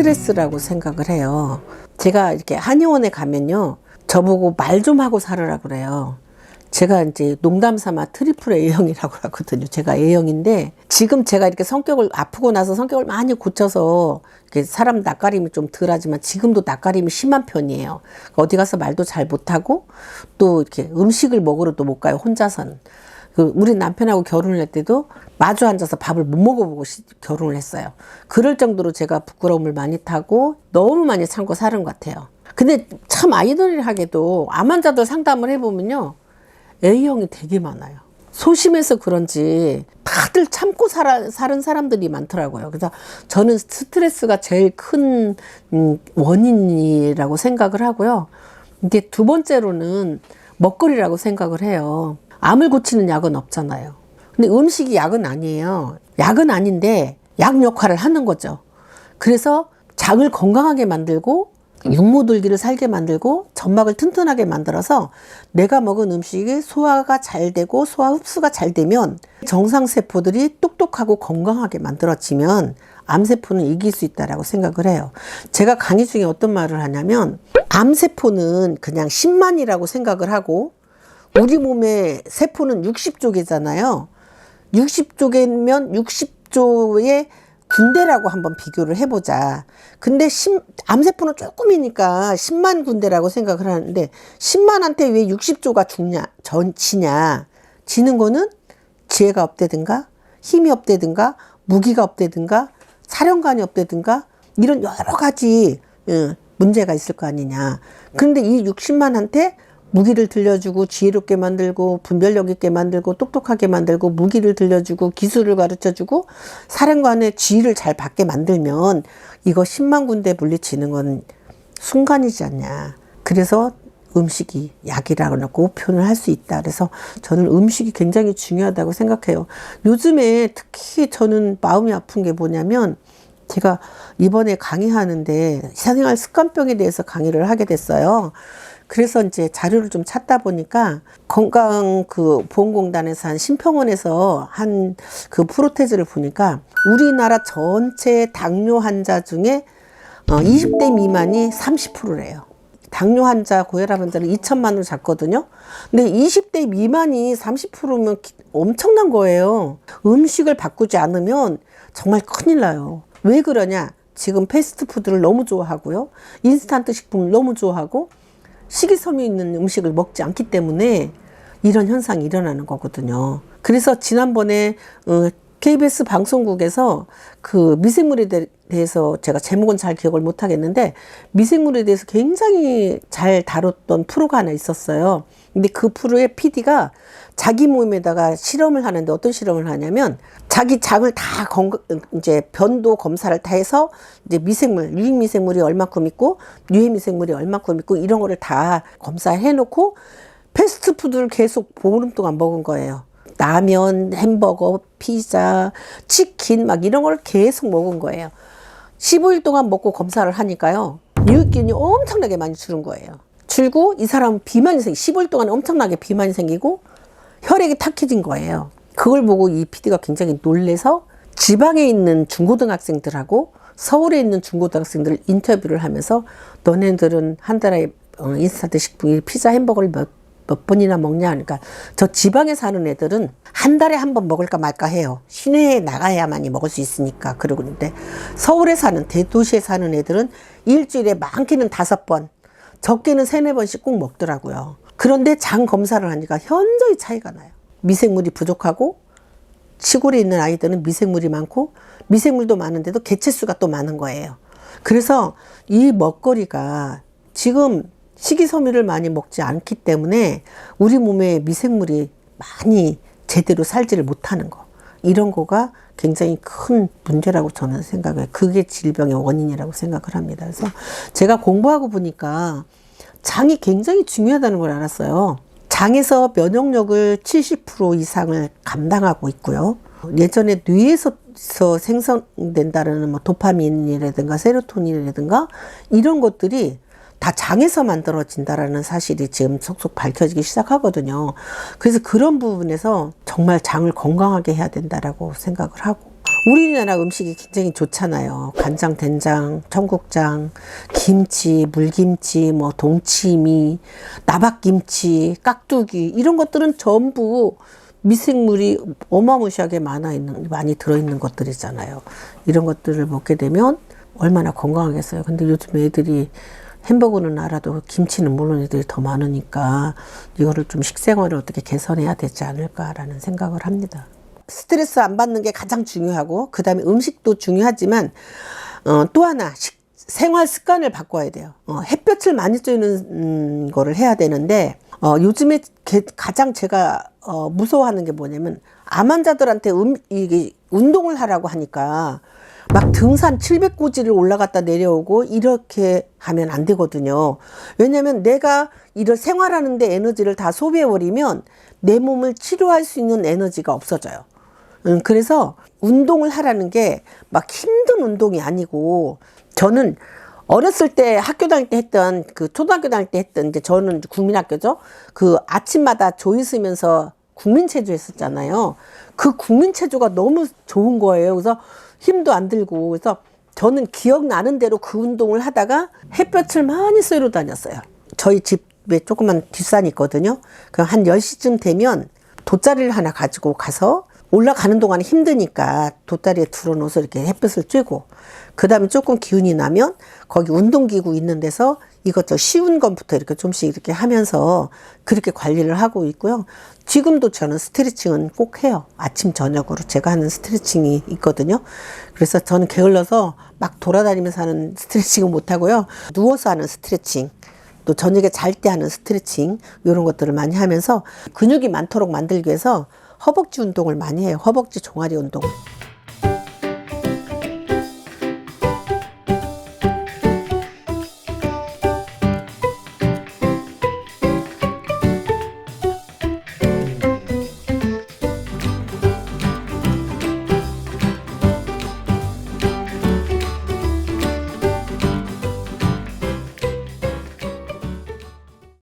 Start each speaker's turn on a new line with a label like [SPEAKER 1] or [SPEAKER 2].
[SPEAKER 1] 스트레스라고 생각을 해요. 제가 이렇게 한의원에 가면요, 저보고 말 좀 하고 살으라 그래요. 제가 이제 농담 삼아 트리플 A형이라고 하거든요. 제가 A형인데, 지금 제가 이렇게 성격을, 아프고 나서 성격을 많이 고쳐서, 이렇게 사람 낯가림이 좀 덜하지만, 지금도 낯가림이 심한 편이에요. 어디 가서 말도 잘 못하고, 또 이렇게 음식을 먹으러도 못 가요, 혼자서는. 우리 남편하고 결혼을 할 때도 마주 앉아서 밥을 못 먹어보고 결혼을 했어요. 그럴 정도로 제가 부끄러움을 많이 타고, 너무 많이 참고 사는 것 같아요. 근데 참 아이러니하게도 암 환자들 상담을 해보면요, A형이 되게 많아요. 소심해서 그런지 다들 참고 사는 사람들이 많더라고요. 그래서 저는 스트레스가 제일 큰 원인이라고 생각을 하고요. 이게 두 번째로는 먹거리라고 생각을 해요. 암을 고치는 약은 없잖아요. 근데 음식이 약은 아니에요. 약은 아닌데 약 역할을 하는 거죠. 그래서 장을 건강하게 만들고 육모들기를 살게 만들고 점막을 튼튼하게 만들어서 내가 먹은 음식이 소화가 잘 되고 소화 흡수가 잘 되면 정상세포들이 똑똑하고 건강하게 만들어지면 암세포는 이길 수 있다고 생각을 해요. 제가 강의 중에 어떤 말을 하냐면, 암세포는 그냥 10만이라고 생각을 하고 우리 몸의 세포는 60조개잖아요. 60조개면 60조의 군대라고 한번 비교를 해보자. 근데 암세포는 조금이니까 10만 군대라고 생각을 하는데, 10만한테 왜 60조가 지냐? 지는 거는 지혜가 없다든가, 힘이 없다든가, 무기가 없다든가, 사령관이 없다든가, 이런 여러 가지 문제가 있을 거 아니냐. 그런데 이 60만한테 무기를 들려주고 지혜롭게 만들고 분별력 있게 만들고 똑똑하게 만들고 무기를 들려주고 기술을 가르쳐주고 사령관의 지휘를 잘 받게 만들면 이거 10만 군데 물리치는 건 순간이지 않냐. 그래서 음식이 약이라고 표현을 할 수 있다. 그래서 저는 음식이 굉장히 중요하다고 생각해요. 요즘에 특히 저는 마음이 아픈 게 뭐냐면, 제가 이번에 강의하는데 사생활 습관병에 대해서 강의를 하게 됐어요. 그래서 이제 자료를 좀 찾다 보니까 보험공단에서 한 심평원에서 한 그 프로테즈를 보니까 우리나라 전체 당뇨 환자 중에 20대 미만이 30%래요. 당뇨 환자, 고혈압 환자는 2천만으로 잡거든요. 근데 20대 미만이 30%면 엄청난 거예요. 음식을 바꾸지 않으면 정말 큰일 나요. 왜 그러냐? 지금 패스트푸드를 너무 좋아하고요. 인스턴트 식품을 너무 좋아하고 식이섬유 있는 음식을 먹지 않기 때문에 이런 현상이 일어나는 거거든요. 그래서 지난번에 KBS 방송국에서 그 미생물에 대해서, 제가 제목은 잘 기억을 못 하겠는데, 미생물에 대해서 굉장히 잘 다뤘던 프로가 하나 있었어요. 근데 그 프로의 PD가 자기 몸에다가 실험을 하는데, 어떤 실험을 하냐면, 자기 장을 다 이제 변도 검사를 다 해서 이제 미생물, 유익 미생물이 얼마큼 있고 유해 미생물이 얼마큼 있고 이런 거를 다 검사해 놓고 패스트푸드를 계속 보름 동안 먹은 거예요. 라면, 햄버거, 피자, 치킨 막 이런 걸 계속 먹은 거예요. 15일 동안 먹고 검사를 하니까요, 유익균이 엄청나게 많이 줄은 거예요. 줄고 이 사람은 비만이 15일 동안 엄청나게 비만이 생기고 혈액이 탁해진 거예요. 그걸 보고 이 PD가 굉장히 놀래서 지방에 있는 중고등학생들하고 서울에 있는 중고등학생들 인터뷰를 하면서, 너네들은 한 달에 인스턴트 식품, 피자, 햄버거를 몇 번이나 먹냐 하니까, 저 지방에 사는 애들은 한 달에 한 번 먹을까 말까 해요. 시내에 나가야만이 먹을 수 있으니까. 그러고 있는데, 서울에 사는, 대도시에 사는 애들은 일주일에 많게는 5번, 적게는 3-4번씩 꼭 먹더라고요. 그런데 장 검사를 하니까 현저히 차이가 나요. 미생물이 부족하고, 시골에 있는 아이들은 미생물이 많고, 미생물도 많은데도 개체수가 또 많은 거예요. 그래서 이 먹거리가 지금 식이섬유를 많이 먹지 않기 때문에 우리 몸에 미생물이 많이 제대로 살지를 못하는 거, 이런 거가 굉장히 큰 문제라고 저는 생각해요. 그게 질병의 원인이라고 생각을 합니다. 그래서 제가 공부하고 보니까 장이 굉장히 중요하다는 걸 알았어요. 장에서 면역력을 70% 이상을 감당하고 있고요. 예전에 뇌에서 생성된다는 뭐 도파민이라든가 세로토닌이라든가 이런 것들이 다 장에서 만들어진다라는 사실이 지금 속속 밝혀지기 시작하거든요. 그래서 그런 부분에서 정말 장을 건강하게 해야 된다라고 생각을 하고, 우리나라 음식이 굉장히 좋잖아요. 간장, 된장, 청국장, 김치, 물김치, 뭐 동치미, 나박김치, 깍두기 이런 것들은 전부 미생물이 어마무시하게 많이 들어있는 것들이잖아요. 이런 것들을 먹게 되면 얼마나 건강하겠어요. 근데 요즘 애들이 햄버거는 알아도 김치는 모르는 애들이 더 많으니까 이거를 좀 식생활을 어떻게 개선해야 되지 않을까라는 생각을 합니다. 스트레스 안 받는 게 가장 중요하고 그 다음에 음식도 중요하지만 또 하나 생활 습관을 바꿔야 돼요. 햇볕을 많이 쬐는 거를 해야 되는데 요즘에 가장 제가 무서워하는 게 뭐냐면 암 환자들한테 이게 운동을 하라고 하니까 막 등산 700고지를 올라갔다 내려오고 이렇게 하면 안 되거든요. 왜냐면 내가 이런 생활하는데 에너지를 다 소비해버리면 내 몸을 치료할 수 있는 에너지가 없어져요. 그래서 운동을 하라는 게 막 힘든 운동이 아니고 저는 어렸을 때 학교 다닐 때 했던 초등학교 다닐 때 했던 이제 저는 국민학교죠. 아침마다 조 있으면서 국민체조 했었잖아요. 그 국민체조가 너무 좋은 거예요. 그래서 힘도 안 들고 그래서 저는 기억나는 대로 그 운동을 하다가 햇볕을 많이 쐬러 다녔어요. 저희 집에 조그만 뒷산이 있거든요. 그럼 한 10시쯤 되면 돗자리를 하나 가지고 가서 올라가는 동안에 힘드니까 돗자리에 둘러놓아서 이렇게 햇볕을 쬐고 그 다음에 조금 기운이 나면 거기 운동기구 있는 데서 이것저것 쉬운 것부터 이렇게 좀씩 이렇게 하면서 그렇게 관리를 하고 있고요. 지금도 저는 스트레칭은 꼭 해요. 아침 저녁으로 제가 하는 스트레칭이 있거든요. 그래서 저는 게을러서 막 돌아다니면서 하는 스트레칭은 못하고요. 누워서 하는 스트레칭 또 저녁에 잘 때 하는 스트레칭 이런 것들을 많이 하면서 근육이 많도록 만들기 위해서 허벅지 운동을 많이 해요. 허벅지 종아리 운동.